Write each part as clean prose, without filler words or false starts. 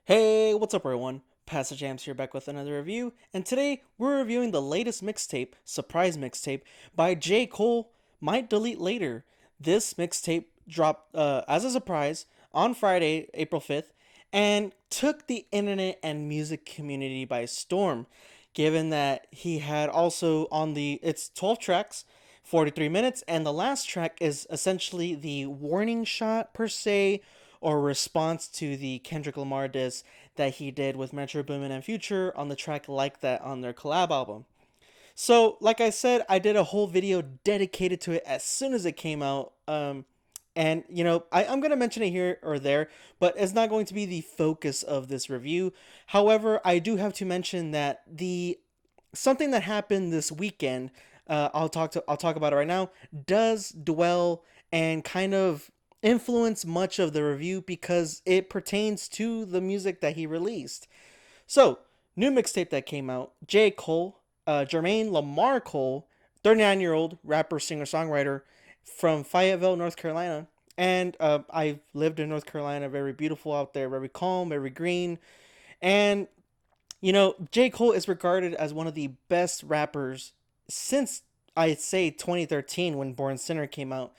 Hey, what's up everyone? Pastor JAMZ here back with another review, and today we're reviewing the latest mixtape, surprise mixtape, by J. Cole, Might Delete Later. This mixtape dropped as a surprise on Friday, April 5th, and took the internet and music community by storm, given that he had also on it's 12 tracks, 43 minutes, and the last track is essentially the warning shot per se, or response to the Kendrick Lamar diss that he did with Metro Boomin and Future on the track Like That on their collab album. So, like I said, I did a whole video dedicated to it as soon as it came out. And I'm gonna mention it here or there, but it's not going to be the focus of this review. However, I do have to mention that the something that happened this weekend, I'll talk about it right now, does dwell and kind of influence much of the review because it pertains to the music that he released. So, new mixtape that came out, J. Cole, Jermaine Lamar Cole, 39-year-old rapper, singer, songwriter from Fayetteville, North Carolina. And I've lived in North Carolina, very beautiful out there, very calm, very green. And J. Cole is regarded as one of the best rappers since I'd say 2013 when Born Sinner came out.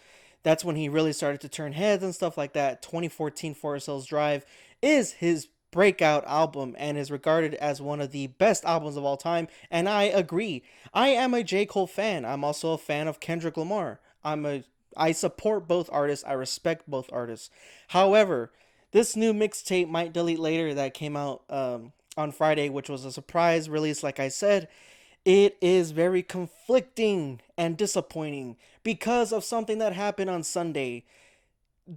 That's when he really started to turn heads and stuff like that. 2014 Forest Hills Drive is his breakout album and is regarded as one of the best albums of all time. And I agree. I am a J. Cole fan. I'm also a fan of Kendrick Lamar. I support both artists. I respect both artists. However, this new mixtape Might Delete Later that came out on Friday, which was a surprise release, like I said, it is very conflicting and disappointing because of something that happened on Sunday.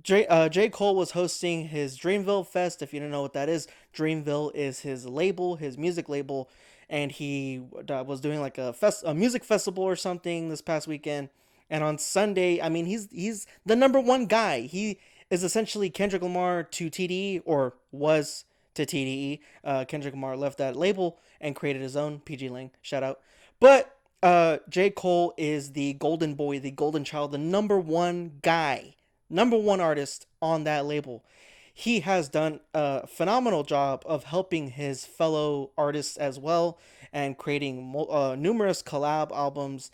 J. Cole was hosting his Dreamville Fest. If you don't know what that is, Dreamville is his label, his music label, and he was doing like a music festival or something this past weekend. And on Sunday, I mean, he's the number one guy. He is essentially Kendrick Lamar to TDE, or was to TDE. Kendrick Lamar left that label and created his own. PG Lang, shout out. But J. Cole is the golden boy, the golden child, the number one guy, number one artist on that label. He has done a phenomenal job of helping his fellow artists as well and creating numerous collab albums,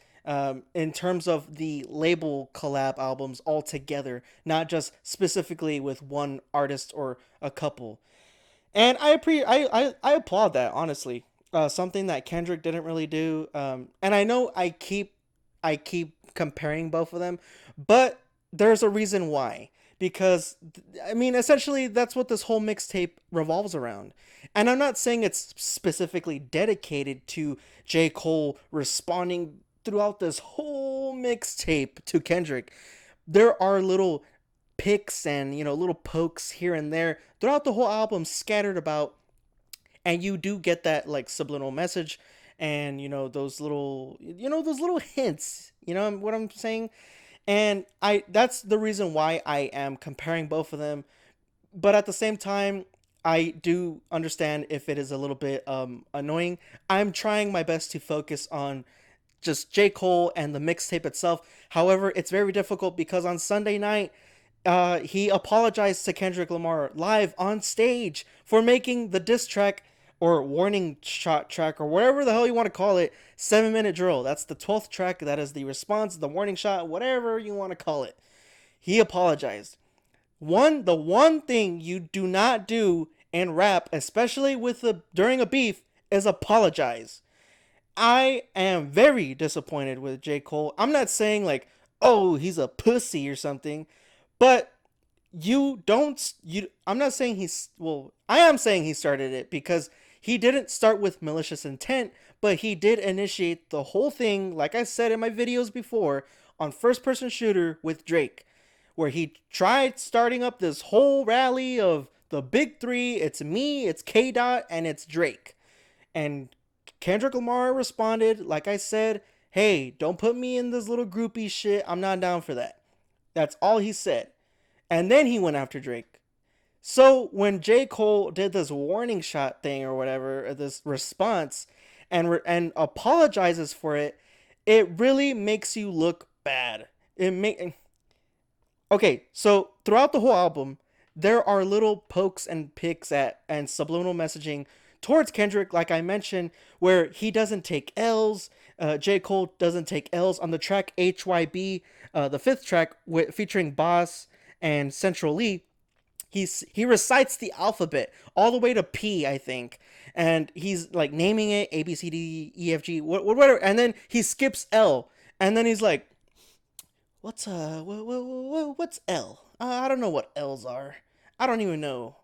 in terms of the label collab albums altogether, not just specifically with one artist or a couple. And I applaud that, honestly. Something that Kendrick didn't really do. And I know I keep comparing both of them, but there's a reason why. Because I mean, essentially, that's what this whole mixtape revolves around. And I'm not saying it's specifically dedicated to J. Cole responding throughout this whole mixtape to Kendrick. There are little picks and little pokes here and there throughout the whole album scattered about, and you do get that like subliminal message, and those little hints, you know what I'm saying. And I that's the reason why I am comparing both of them, but at the same time I do understand if it is a little bit annoying. I'm trying my best to focus on just J. Cole and the mixtape itself. However, it's very difficult because on Sunday night, he apologized to Kendrick Lamar live on stage for making the diss track or warning shot track or whatever the hell you want to call it 7 minute drill. That's the 12th track. That is the response, the warning shot, whatever you want to call it. He apologized. The one thing you do not do in rap, especially during a beef, is apologize. I am very disappointed with J. Cole. I'm not saying like, oh, he's a pussy or something, but I'm not saying I am saying he started it because he didn't start with malicious intent, but he did initiate the whole thing, like I said in my videos before, on first person shooter with Drake, where he tried starting up this whole rally of the big three. It's me, it's K Dot, and it's Drake. And Kendrick Lamar responded, like I said, hey, don't put me in this little groupie shit. I'm not down for that. That's all he said. And then he went after Drake. So when J. Cole did this warning shot thing or whatever, or this response, and apologizes for it, it really makes you look bad. Okay, so throughout the whole album, there are little pokes and picks at and subliminal messaging towards Kendrick, like I mentioned, where he doesn't take L's. J. Cole doesn't take L's on the track H.Y.B, the fifth track featuring Boss and Central Lee. He recites the alphabet all the way to P, I think, and he's like naming it A B C D E F G whatever, and then he skips L, and then he's like, what's L? I don't know what L's are. I don't even know.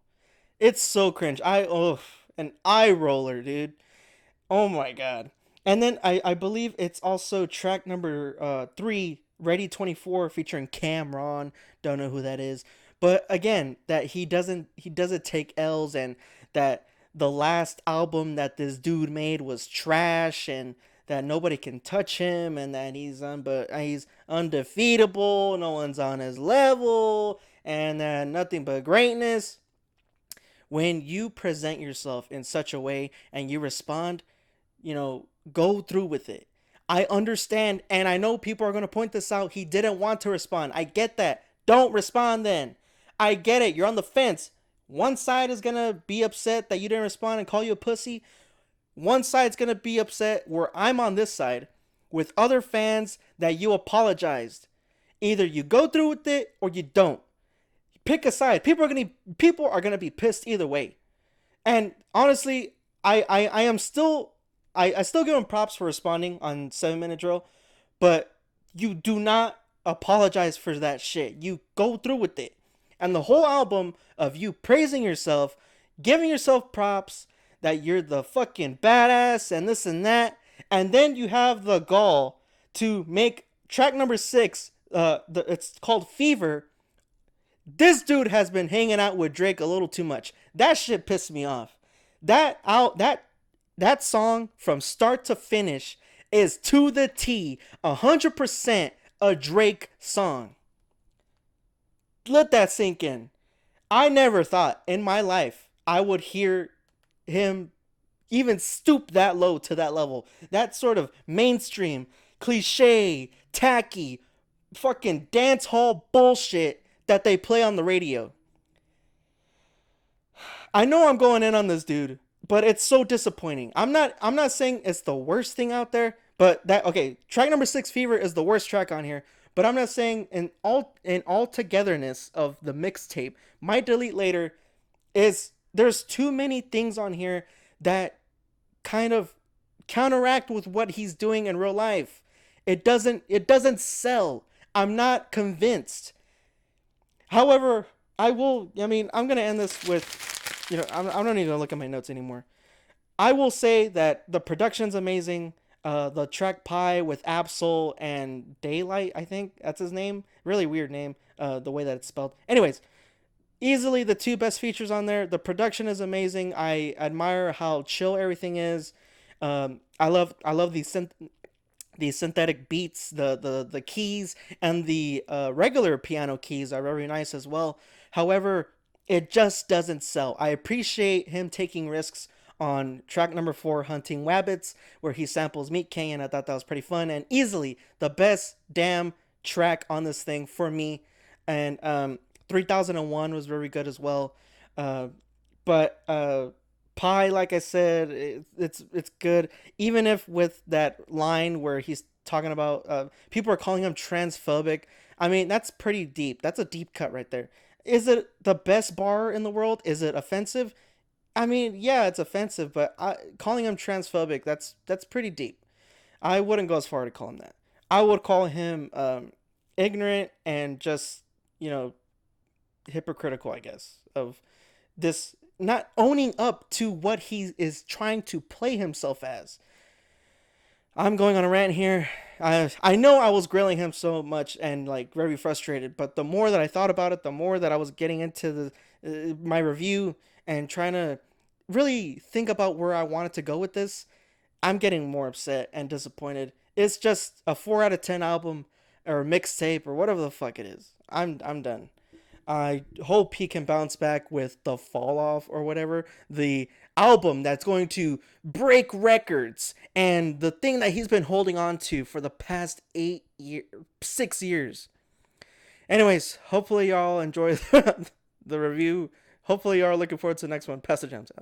It's so cringe. An eye roller, dude. Oh my god. And then I believe it's also track number 3, Ready 24, featuring Cameron. Don't know who that is. But again, that he doesn't take L's, and that the last album that this dude made was trash, and that nobody can touch him, and that he's undefeatable, no one's on his level, and that nothing but greatness. When you present yourself in such a way and you respond, go through with it. I understand, and I know people are going to point this out. He didn't want to respond. I get that. Don't respond then. I get it. You're on the fence. One side is going to be upset that you didn't respond and call you a pussy. One side's going to be upset where I'm on this side with other fans that you apologized. Either you go through with it or you don't. Pick a side. People are gonna be pissed either way. And honestly, I still give him props for responding on 7 Minute Drill, but you do not apologize for that shit. You go through with it. And the whole album of you praising yourself, giving yourself props that you're the fucking badass and this and that, and then you have the gall to make track number 6, it's called Fever. This dude has been hanging out with Drake a little too much. That shit pissed me off. That song from start to finish is to the T, 100% a Drake song. Let that sink in. I never thought in my life I would hear him even stoop that low to that level. That sort of mainstream, cliche, tacky, fucking dance hall bullshit that they play on the radio. I know I'm going in on this dude, but it's so disappointing. I'm not saying it's the worst thing out there, but track number 6, Fever, is the worst track on here. But I'm not saying in all togetherness of the mixtape, Might Delete Later there's too many things on here that kind of counteract with what he's doing in real life. It doesn't sell. I'm not convinced. However, I'm going to end this with, I'm not even going to look at my notes anymore. I will say that the production's amazing. The track Pie with Absol and Daylyt, I think that's his name. Really weird name, the way that it's spelled. Anyways, easily the 2 best features on there. The production is amazing. I admire how chill everything is. I love these synthetic beats, the keys, and the regular piano keys are very nice as well. However, it just doesn't sell. I appreciate him taking risks on track number 4, Huntin Wabbitz, where he samples Meat King, and I thought that was pretty fun, and easily the best damn track on this thing for me. And 3001 was very good as well. But Pie, like I said, it's good. Even if with that line where he's talking about people are calling him transphobic. I mean, that's pretty deep. That's a deep cut right there. Is it the best bar in the world? Is it offensive? I mean, yeah, it's offensive, but calling him transphobic, that's pretty deep. I wouldn't go as far to call him that. I would call him ignorant and just, hypocritical, I guess, of this not owning up to what he is trying to play himself as. I'm going on a rant here. I know I was grilling him so much and like very frustrated, but the more that I thought about it, the more that I was getting into my review and trying to really think about where I wanted to go with this, I'm getting more upset and disappointed. It's just a 4 out of 10 album or mixtape or whatever the fuck it is. I'm done. I hope he can bounce back with the Fall Off or whatever, the album that's going to break records and the thing that he's been holding on to for the past 6 years. Anyways, hopefully y'all enjoy the review. Hopefully, you are looking forward to the next one. Pass the JAMZ out.